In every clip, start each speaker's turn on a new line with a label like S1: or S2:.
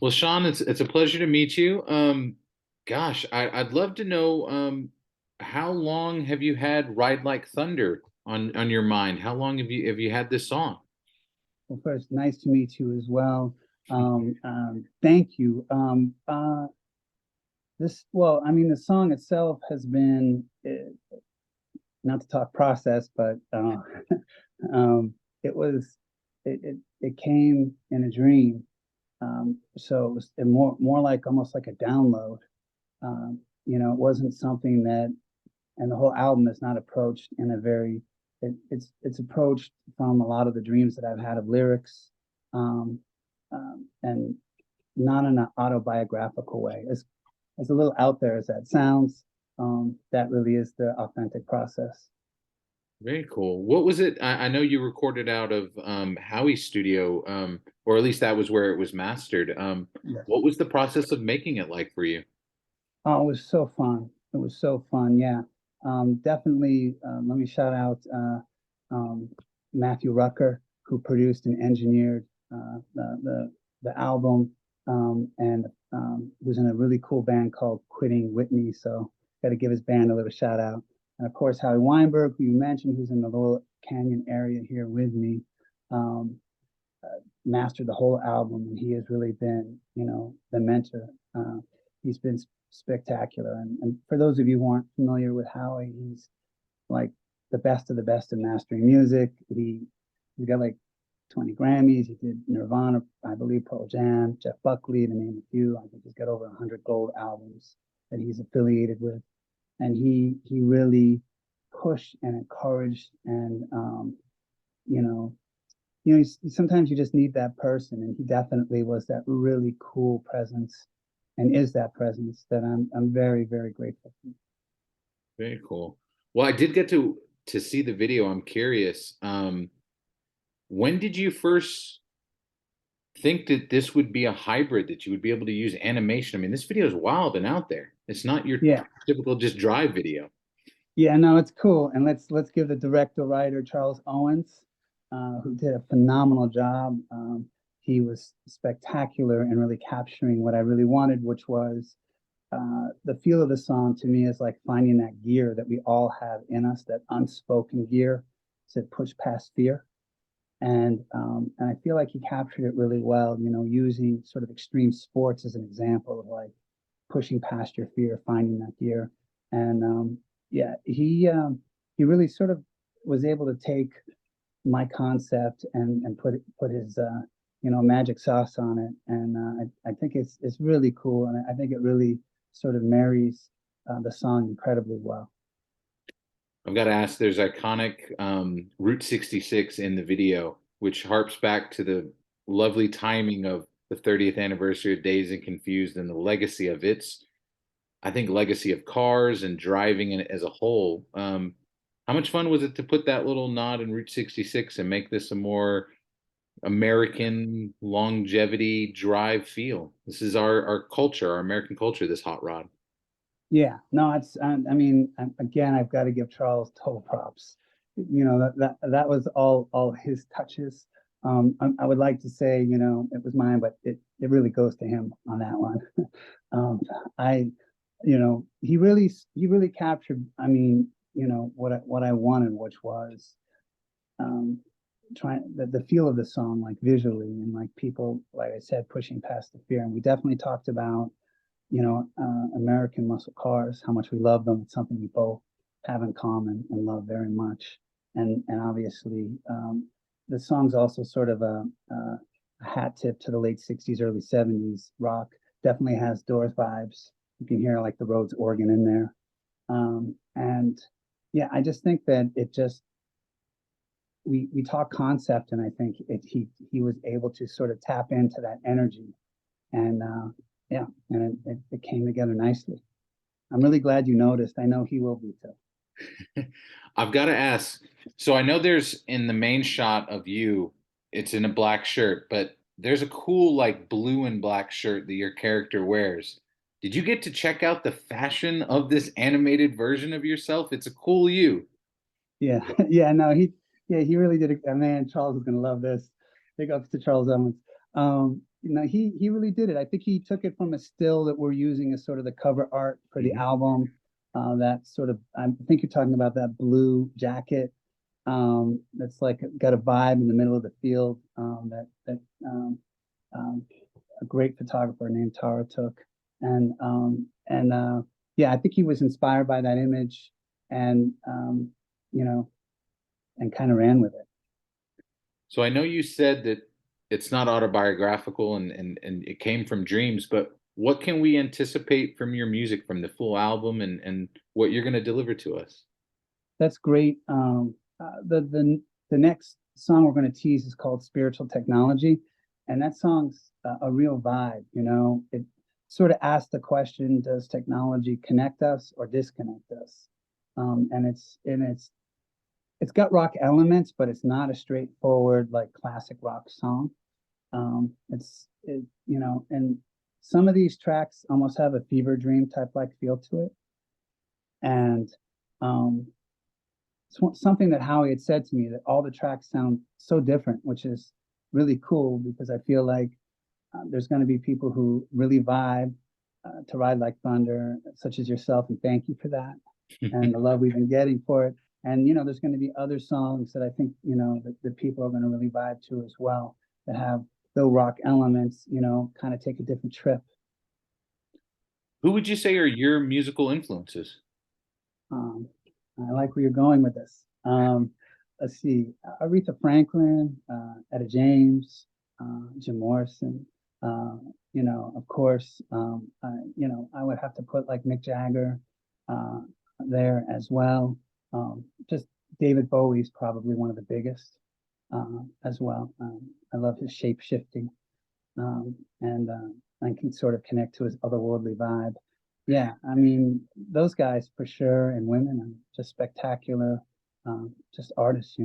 S1: Well, Shawn, it's a pleasure to meet you. Gosh, I'd love to know how long have you had "Ride Like Thunder" on your mind? How long have you had this song?
S2: Well, first, nice to meet you as well. Thank you. I mean, the song itself has been, not to talk process, but it was, it came in a dream. So it was more like almost like a download. It wasn't something that, and the whole album is not approached in a very, it's approached from a lot of the dreams that I've had of lyrics, um, and not in an autobiographical way. As a little out there as that sounds, that really is the authentic process.
S1: Very cool. What was it? I know you recorded out of Howie's studio, or at least that was where it was mastered.
S2: Yes.
S1: What was the process of making it like for you?
S2: Oh, it was so fun. It was so fun. Yeah. Definitely. Let me shout out um, Matthew Rucker, who produced and engineered the album, and was in a really cool band called Quitting Whitney. So, got to give his band a little shout out. And of course, Howie Weinberg, who you mentioned, who's in the Laurel Canyon area here with me, um, mastered the whole album, and he has really been, the mentor. He's been spectacular. And for those of you who aren't familiar with Howie, he's like the best of the best of mastering music. He's got like 20 Grammys. He did Nirvana, I believe, Pearl Jam, Jeff Buckley, to name a few. I think he's got over 100 gold albums that he's affiliated with, and he really pushed and encouraged and you know sometimes you just need that person, and he definitely was that really cool presence, and is that presence that I'm very, very grateful for.
S1: Very cool. Well, I did get to see the video. I'm curious. When did you first think that this would be a hybrid, that you would be able to use animation? I mean, this video is wild and out there. It's not your
S2: Yeah,
S1: typical just drive video.
S2: yeah, no, it's cool, and let's give the director writer Charles Owens, who did a phenomenal job. He was spectacular in really capturing what I really wanted, which was the feel of the song. To me, is like finding that gear that we all have in us, that unspoken gear to push past fear. And I feel like he captured it really well, using sort of extreme sports as an example of like pushing past your fear, finding that gear. And yeah, he really sort of was able to take my concept and put his magic sauce on it. And I think it's really cool, and I think it really sort of marries the song incredibly well.
S1: I've got to ask, there's iconic Route 66 in the video, which harps back to the lovely timing of the 30th anniversary of Dazed and Confused and the legacy of its, I think, legacy of cars and driving in as a whole. How much fun was it to put that little nod in Route 66 and make this a more American longevity drive feel? This is our culture, our American culture, this hot rod.
S2: Yeah, no, I mean, again, I've got to give Charles total props. That was all his touches. I would like to say, it was mine, but it really goes to him on that one. um, I, he really captured. I mean, what I wanted, which was um, trying the feel of the song, like visually, and like people, like I said, pushing past the fear. And we definitely talked about American muscle cars, how much we love them. It's something we both have in common and love very much. And obviously, the song's also sort of a hat tip to the late 60s, early 70s rock. Definitely has Doors vibes. You can hear like the Rhodes organ in there. And yeah, I just think that it just, we talk concept, and I think he was able to sort of tap into that energy, and yeah, and it came together nicely. I'm really glad you noticed. I know he will be too.
S1: I've got to ask. So I know there's in the main shot of you, it's in a black shirt, but there's a cool like blue and black shirt that your character wears. Did you get to check out the fashion of this animated version of yourself? It's a cool you.
S2: Yeah, yeah, no, he really did. Man, Charles is gonna love this. Big ups to Charles Owens. He really did it. I think he took it from a still that we're using as sort of the cover art for the
S1: Mhm.
S2: album. That sort of, I think you're talking about that blue jacket. That's like got a vibe in the middle of the field. Um, a great photographer named Tara took, and yeah, I think he was inspired by that image, and you know, and kind of ran with it.
S1: So I know you said that it's not autobiographical and it came from dreams, but what can we anticipate from your music, from the full album and what you're going to deliver to us?
S2: That's great. The next song we're going to tease is called "Spiritual Technology," and that song's a real vibe. It sort of asks the question: does technology connect us or disconnect us? And it's got rock elements, but it's not a straightforward like classic rock song. And some of these tracks almost have a fever dream type like feel to it, and um, something that Howie had said to me that all the tracks sound so different, which is really cool because I feel like there's going to be people who really vibe to Ride Like Thunder, such as yourself, and thank you for that and the love we've been getting for it. And there's going to be other songs that I think that people are going to really vibe to as well that have the rock elements, kind of take a different trip.
S1: Who would you say are your musical influences?
S2: Um, I like where you're going with this. Let's see, Aretha Franklin, Etta James, Jim Morrison. Of course, I would have to put like Mick Jagger uh, there as well. Just David Bowie's probably one of the biggest as well. I love his shape shifting, and I can sort of connect to his otherworldly vibe. Yeah, I mean, those guys for sure, and women are just spectacular, just artists.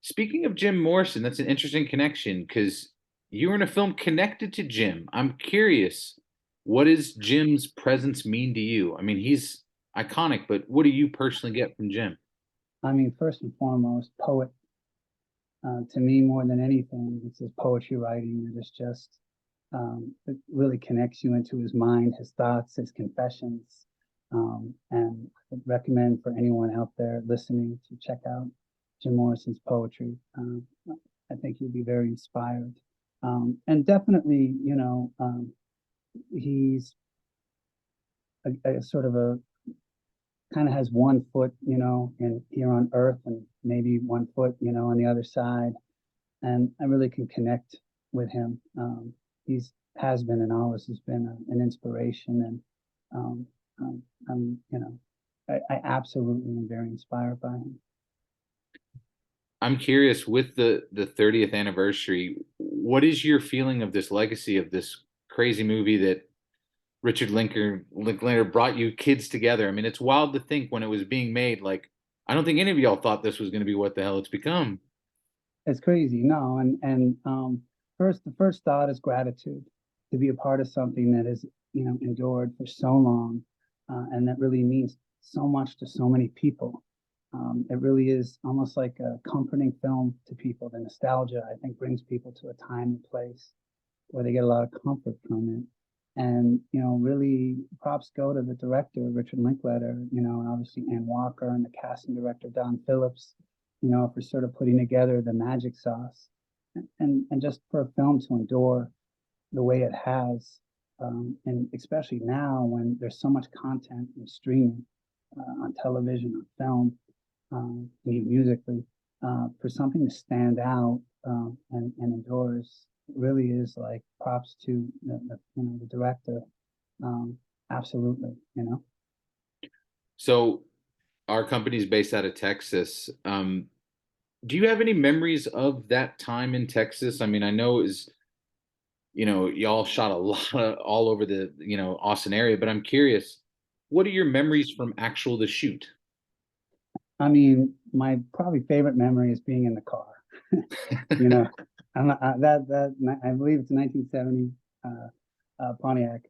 S1: Speaking of Jim Morrison, that's an interesting connection because you were in a film connected to Jim. I'm curious, what does Jim's presence mean to you? I mean, he's iconic, but what do you personally get from Jim?
S2: I mean, first and foremost, poet. To me, more than anything, it's his poetry writing that is just it really connects you into his mind, his thoughts, his confessions. And I recommend for anyone out there listening to check out Jim Morrison's poetry. I think you'll be very inspired. And definitely, he's a sort of a kind of has one foot, in here on earth and maybe one foot, on the other side. And I really can connect with him. He's has been and always has been an inspiration, and um, I'm, I absolutely am very inspired by him.
S1: I'm curious with the 30th anniversary, what is your feeling of this legacy of this crazy movie that Linklater brought you kids together? I mean, it's wild to think when it was being made, like I don't think any of y'all thought this was going to be what the hell it's become.
S2: It's crazy, no, and the first thought is gratitude to be a part of something that is endured for so long, and that really means so much to so many people. It really is almost like a comforting film to people. The nostalgia, I think, brings people to a time and place where they get a lot of comfort from it. And really, props go to the director Richard Linklater, and obviously Ann Walker and the casting director Don Phillips, for sort of putting together the magic sauce, and just for a film to endure the way it has, and especially now when there's so much content in streaming, on television, on film, musically, for something to stand out, and endures really is like props to the director. Um, Absolutely,
S1: So our company's based out of Texas. Do you have any memories of that time in Texas? I mean, I know it was, y'all shot a lot all over the, Austin area, but I'm curious, what are your memories from actual the shoot?
S2: I mean, my probably favorite memory is being in the car. you know, I believe it's a 1970 Pontiac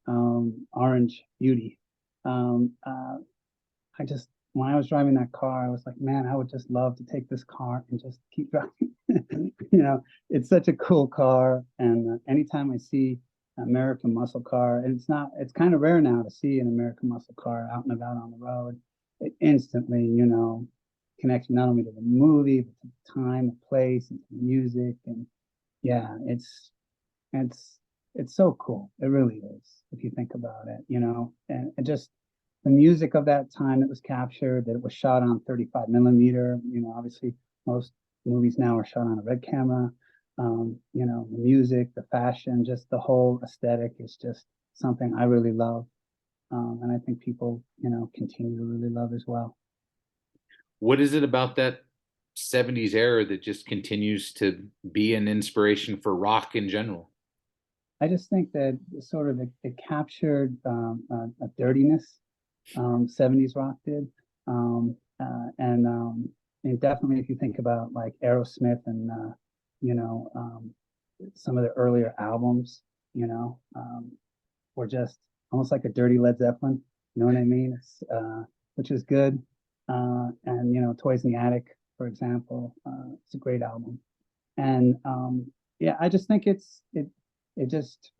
S2: Orange Beauty. I just when I was driving that car, I was like, man, I would just love to take this car and just keep driving. You know, it's such a cool car. And anytime I see American muscle car, and it's kind of rare now to see an American muscle car out and about on the road. It instantly, you know, connects not only to the movie, but to the time, the place, and to the music. And yeah, it's it's so cool. It really is, if you think about it, you know, and just the music of that time that was captured, that it was shot on 35 millimeter. You know, obviously most movies now are shot on a red camera. You know, the music, the fashion, just the whole aesthetic is just something I really love. And I think people, you know, continue to really love as well.
S1: What is it about that 70s era that just continues to be an inspiration for rock in general?
S2: I just think that sort of it captured a dirtiness 70s rock did. And definitely, if you think about like Aerosmith and, you know, some of the earlier albums, you know, were just almost like a dirty Led Zeppelin. You know what I mean? Which is good. And, you know, Toys in the Attic, for example, it's a great album. And yeah, I just think it just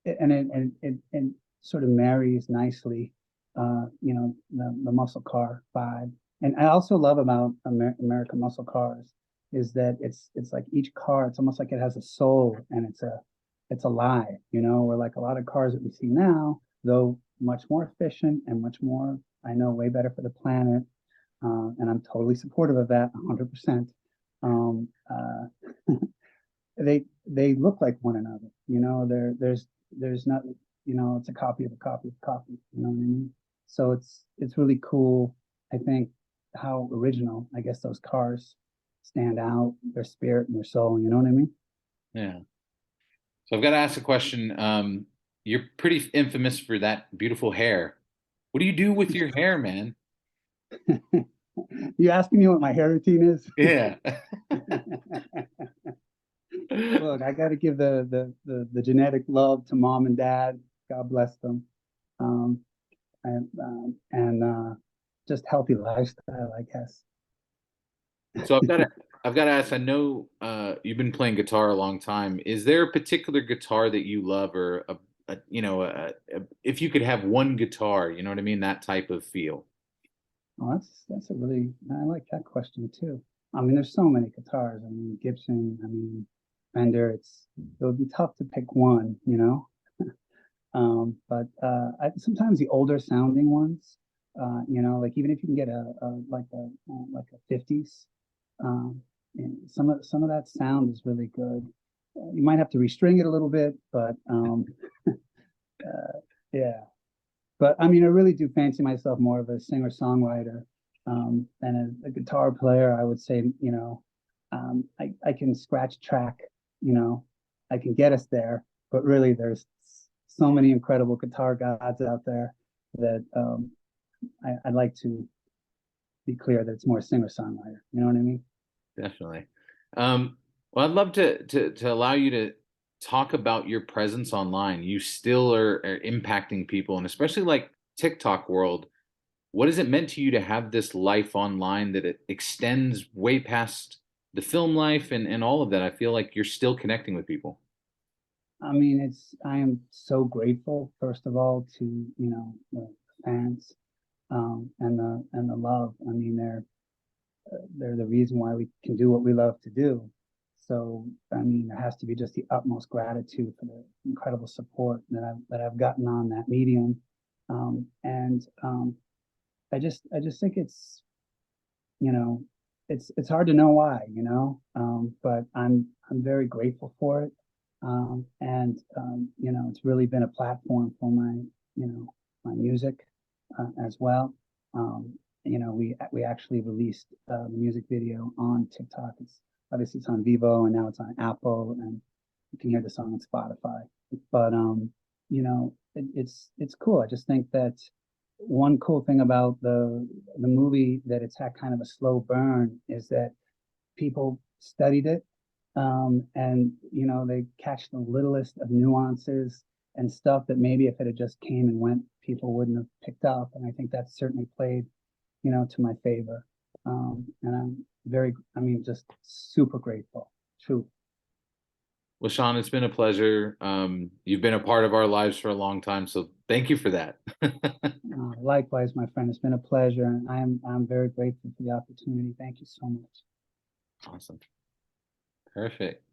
S2: it sort of marries nicely, you know, the muscle car vibe. And I also love about American muscle cars is that it's like each car, it's almost like it has a soul and it's alive, you know, where like a lot of cars that we see now, though much more efficient and much more, I know, way better for the planet. And I'm totally supportive of that, 100%. Um, they look like one another. You know, there's not, you know, it's a copy of a copy of a copy. You know what I mean? So it's really cool. I think how original, I guess, those cars stand out, their spirit and their soul. You know what I mean?
S1: Yeah. So I've got to ask a question. You're pretty infamous for that beautiful hair. What do you do with your hair, man?
S2: You asking me what my hair routine is?
S1: Yeah.
S2: Look, I got to give the genetic love to mom and dad. God bless them. Um, and just healthy lifestyle, I guess.
S1: So I've got to ask, I know you've been playing guitar a long time. Is there a particular guitar that you love or you know, if you could have one guitar, you know what I mean, that type of feel?
S2: Oh, that's a really, I like that question too. I mean, there's so many guitars. I mean, Gibson, I mean, Fender. It would be tough to pick one, you know. But sometimes the older sounding ones, you know, like even if you can get like a 50s, and some of that sound is really good. You might have to restring it a little bit, but yeah. But I mean, I really do fancy myself more of a singer-songwriter than a guitar player. I would say, you know, I can scratch track, you know, I can get us there, but really there's so many incredible guitar gods out there that I'd like to be clear that it's more singer-songwriter. You know what I mean?
S1: Definitely. Well, I'd love to allow you to talk about your presence online. You still are impacting people, and especially like TikTok world. What has it meant to you to have this life online that it extends way past the film life and all of that? I feel like you're still connecting with people.
S2: I mean, I am so grateful, first of all, to, you know, the fans and the love. I mean, they're the reason why we can do what we love to do. So, I mean, there has to be just the utmost gratitude for the incredible support that I've gotten on that medium. And I just think it's, you know, it's hard to know why, you know, but I'm very grateful for it. You know, it's really been a platform for my, you know, my music as well. You know, we actually released the music video on TikTok. It's obviously it's on Vivo and now it's on Apple and you can hear the song on Spotify. But you know, it's cool. I just think that one cool thing about the movie that it's had kind of a slow burn is that people studied it, and you know they catch the littlest of nuances and stuff that maybe if it had just came and went people wouldn't have picked up, and I think that certainly played to my favor. And I'm very, I mean, just super grateful, truly.
S1: Well, Shawn, it's been a pleasure. You've been a part of our lives for a long time, so thank you for that.
S2: Likewise, my friend, it's been a pleasure, and I'm very grateful for the opportunity. Thank you so much.
S1: Awesome. Perfect.